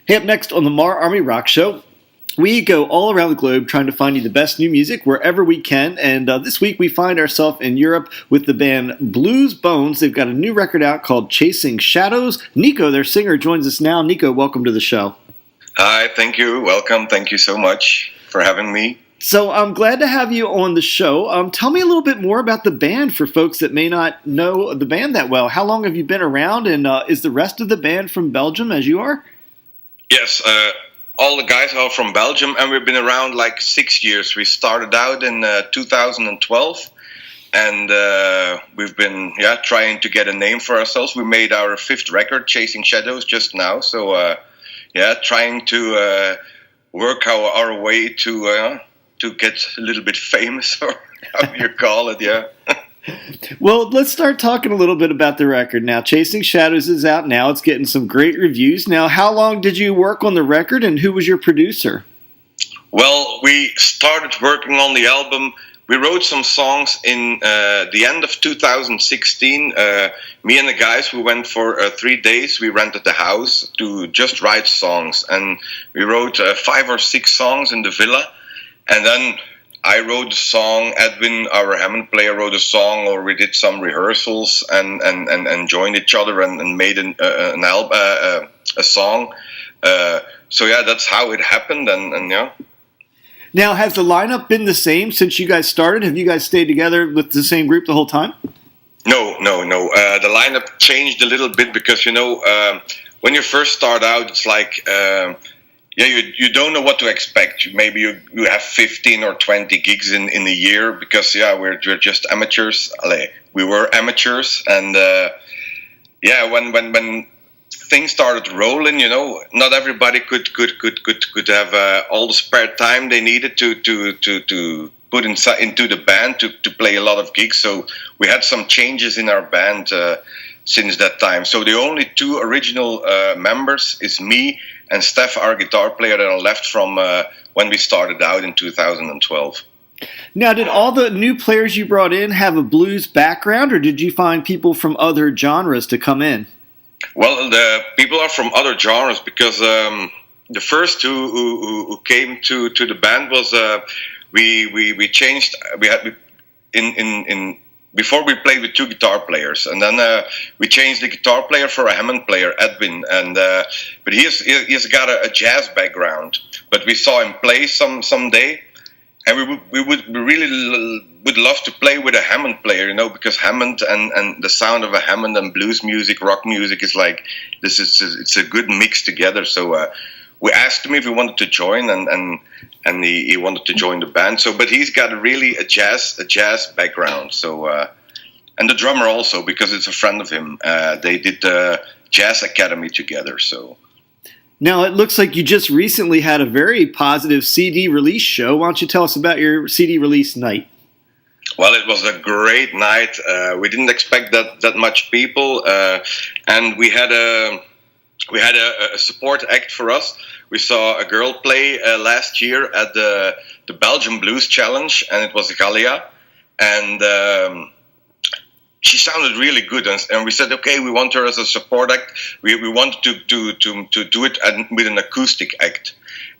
Hey, up next on the MARR Army Rock Show, we go all around the globe trying to find you the best new music wherever we can. And this week we find ourselves in Europe with the band Bluesbones. They've got a new record out called Chasing Shadows. Nico, their singer, joins us now. Nico, welcome to the show. Hi, thank you. Welcome. Thank you so much for having me. So I'm glad to have you on the show. Tell me a little bit more about the band for folks that may not know the band that well. How long have you been around, and is the rest of the band from Belgium as you are? Yes, all the guys are from Belgium, and we've been around like 6 years. We started out in 2012, and we've been trying to get a name for ourselves. We made our 5th record, Chasing Shadows, just now. So trying to work our way to get a little bit famous, or how you call it, yeah. Well, let's start talking a little bit about the record now. Chasing Shadows is out now. It's getting some great reviews. Now, how long did you work on the record, and who was your producer? Well, we started working on the album. We wrote some songs in the end of 2016. Me and the guys, we went for 3 days. We rented the house to just write songs. And we wrote 5 or 6 songs in the villa. And then I wrote a song, Edwin, our Hammond player, wrote a song, or we did some rehearsals and joined each other and made an album, a song. So yeah, that's how it happened, and yeah. Now, has the lineup been the same since you guys started? Have you guys stayed together with the same group the whole time? No. The lineup changed a little bit because, when you first start out, it's like... you don't know what to expect. Maybe you have 15 or 20 gigs in a year because we're just amateurs. We were amateurs, and when things started rolling, not everybody could have all the spare time they needed to put into the band to play a lot of gigs. So we had some changes in our band since that time. So the only 2 original members is me and Steph, our guitar player, that are left from when we started out in 2012. Now, did all the new players you brought in have a blues background, or did you find people from other genres to come in? Well, the people are from other genres because the first 2 who came to the band was we changed. We had in before we played with 2 guitar players, and then we changed the guitar player for a Hammond player, Edwin, and but he's got a jazz background. But we saw him play someday, and we really would love to play with a Hammond player, because Hammond and the sound of a Hammond and blues music, rock music is like this. It's a good mix together. So we asked him if he wanted to join, and he wanted to join the band. So, but he's got really a jazz background. So, and the drummer also, because it's a friend of him. They did the Jazz Academy together. So, now it looks like you just recently had a very positive CD release show. Why don't you tell us about your CD release night? Well, it was a great night. We didn't expect that much people, and we had a support act for us. We saw a girl play last year at the Belgian Blues Challenge, and it was Galia, and she sounded really good. And we said, okay, we want her as a support act. We wanted to do it with an acoustic act,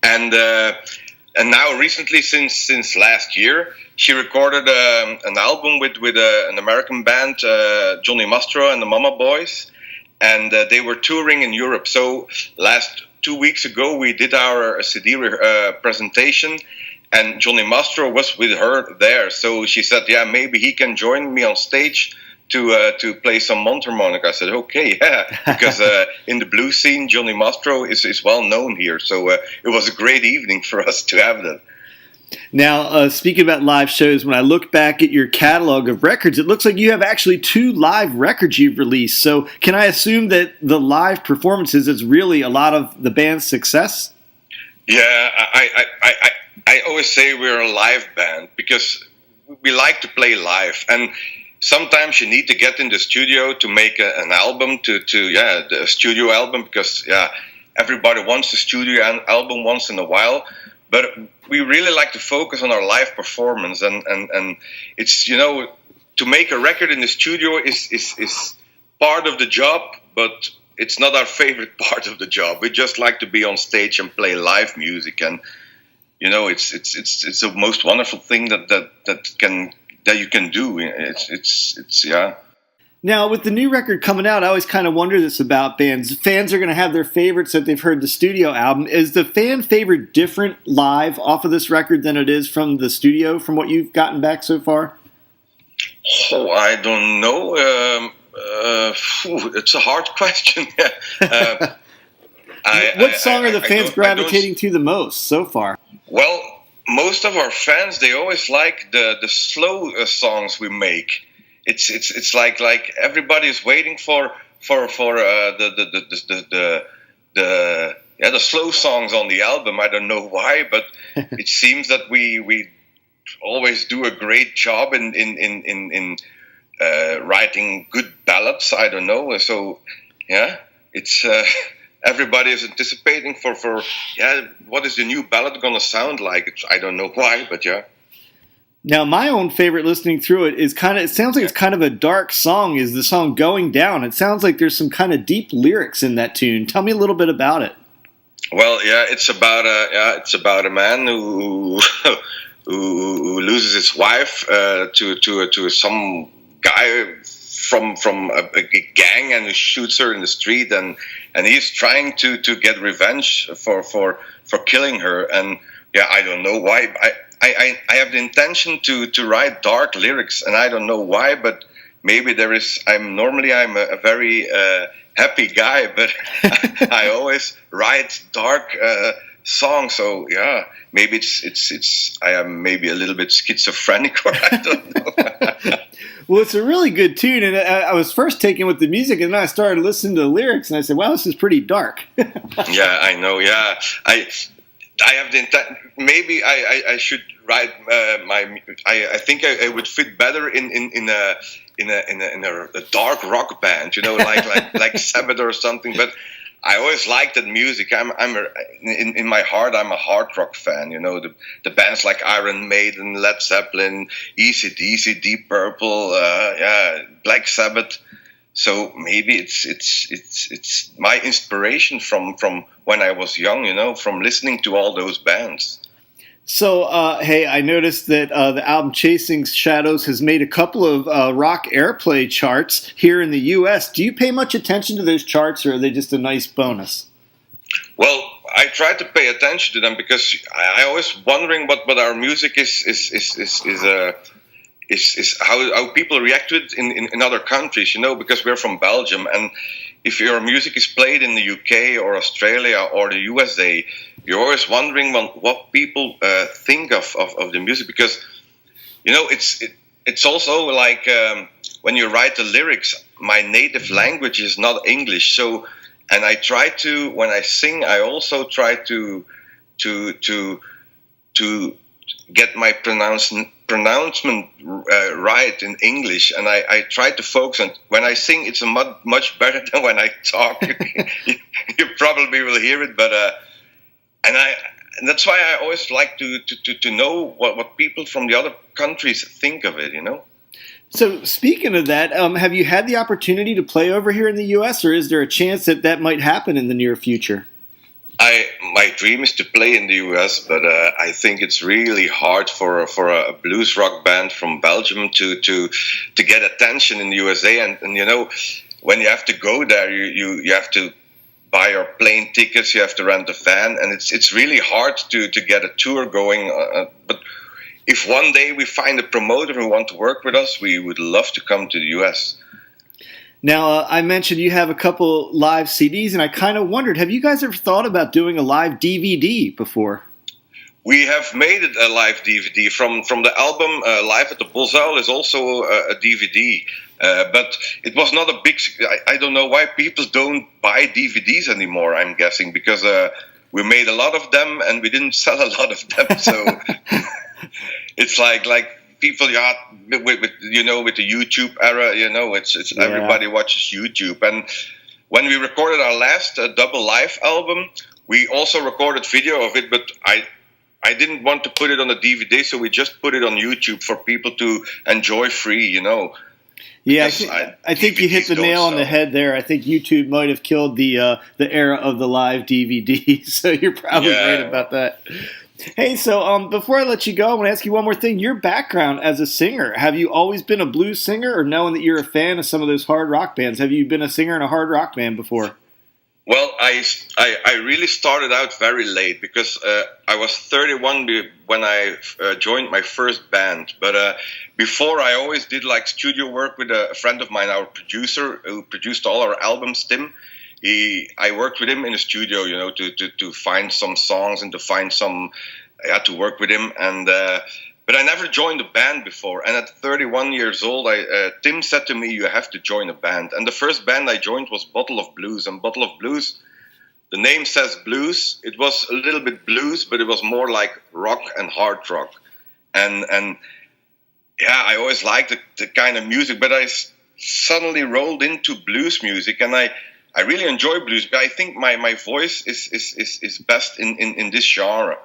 and now recently, since last year, she recorded an album with an American band, Johnny Mastro and the Mama Boys. And they were touring in Europe. So last 2 weeks ago, we did our CD presentation, and Johnny Mastro was with her there. So she said, maybe he can join me on stage to play some mondharmonica. I said, okay, because in the blues scene, Johnny Mastro is well known here. So it was a great evening for us to have that. Now, speaking about live shows, when I look back at your catalog of records, it looks like you have actually 2 live records you've released. So can I assume that the live performances is really a lot of the band's success? Yeah, I always say we're a live band because we like to play live. And sometimes you need to get in the studio to make an album, the studio album, because, everybody wants a studio album once in a while. But we really like to focus on our live performance, and it's to make a record in the studio is part of the job, but it's not our favorite part of the job. We just like to be on stage and play live music, and it's the most wonderful thing that you can do. It's yeah. Now, with the new record coming out, I always kind of wonder this about bands. Fans are going to have their favorites that they've heard the studio album. Is the fan favorite different live off of this record than it is from the studio, from what you've gotten back so far? Oh, I don't know. It's a hard question. What song are the fans gravitating to the most so far? Well, most of our fans, they always like the slow songs we make. It's like everybody's waiting for the slow songs on the album. I don't know why, but it seems that we always do a great job in writing good ballads. I don't know. So yeah, it's everybody is anticipating for what is the new ballad gonna sound like? I don't know why, but yeah. Now, my own favorite listening through it is it sounds like it's kind of a dark song, is the song Going Down. It sounds like there's some kind of deep lyrics in that tune. Tell me a little bit about it. Well, yeah, it's about a man who who loses his wife to some guy from a gang, and who shoots her in the street, and he's trying to get revenge for killing her. And yeah, I don't know why. I have the intention to write dark lyrics, and I don't know why, but maybe there is. I'm a very happy guy, but I always write dark songs. So yeah, maybe it's I am maybe a little bit schizophrenic, or I don't know. Well, it's a really good tune, and I was first taken with the music, and then I started listening to the lyrics, and I said, "Wow, this is pretty dark." Yeah, I know. Yeah, I have the intent. Maybe I should write I think I would fit better in a dark rock band, like Sabbath or something. But I always liked that music. In my heart, I'm a hard rock fan. The bands like Iron Maiden, Led Zeppelin, AC/DC, Deep Purple, Black Sabbath. So maybe it's my inspiration from when I was young, from listening to all those bands. So, hey, I noticed that the album Chasing Shadows has made a couple of rock airplay charts here in the U.S. Do you pay much attention to those charts, or are they just a nice bonus? Well, I try to pay attention to them because I always wondering what our music is how people react to it in other countries, because we're from Belgium, and if your music is played in the UK or Australia or the USA, you're always wondering what people think of the music, because it's also like when you write the lyrics, my native language is not English, so and I try to, when I sing, I also try to get my pronouncement right in English, and I try to focus on when I sing. It's much better than when I talk. You probably will hear it, but and that's why I always like to know what people from the other countries think of it. So speaking of that, have you had the opportunity to play over here in the U.S., or is there a chance that might happen in the near future? My dream is to play in the US, but I think it's really hard for a blues rock band from Belgium to get attention in the USA. And when you have to go there, you have to buy your plane tickets, you have to rent a van, and it's really hard to get a tour going. But if one day we find a promoter who wants to work with us, we would love to come to the US. Now, I mentioned you have a couple live CDs, and I kind of wondered, have you guys ever thought about doing a live DVD before? We have made it a live DVD. From the album Live at the Bullseye is also a DVD. But it was not a big... I don't know why people don't buy DVDs anymore, I'm guessing, because we made a lot of them, and we didn't sell a lot of them. So it's like people, with the YouTube era, it's everybody watches YouTube. And when we recorded our last double live album, we also recorded video of it, but I didn't want to put it on a DVD, so we just put it on YouTube for people to enjoy free, Yeah, because I think you hit the DVDs don't nail on the sell. head there. I think YouTube might have killed the era of the live DVD. So you're probably right Yeah. about that. Hey, so before I let you go, I want to ask you one more thing. Your background as a singer, have you always been a blues singer, or knowing that you're a fan of some of those hard rock bands, have you been a singer in a hard rock band before? Well, I really started out very late because I was 31 when I joined my first band. But before, I always did like studio work with a friend of mine, our producer, who produced all our albums, Tim. I worked with him in the studio, to find some songs and to find some. I had to work with him, and but I never joined a band before. And at 31 years old, Tim said to me, "You have to join a band." And the first band I joined was Bottle of Blues. And Bottle of Blues, the name says blues. It was a little bit blues, but it was more like rock and hard rock. And yeah, I always liked the kind of music, but suddenly rolled into blues music, and I really enjoy blues. But I think my voice is best in this genre.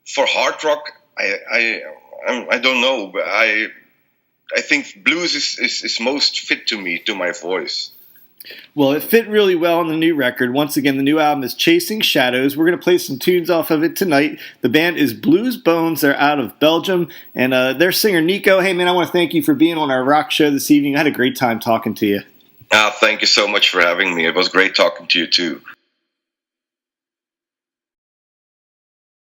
For hard rock, I don't know, but I think blues is most fit to me, to my voice. Well, it fit really well on the new record. Once again, the new album is Chasing Shadows. We're going to play some tunes off of it tonight. The band is Bluesbones. They're out of Belgium. And their singer, Nico, hey, man, I want to thank you for being on our rock show this evening. I had a great time talking to you. Thank you so much for having me. It was great talking to you, too.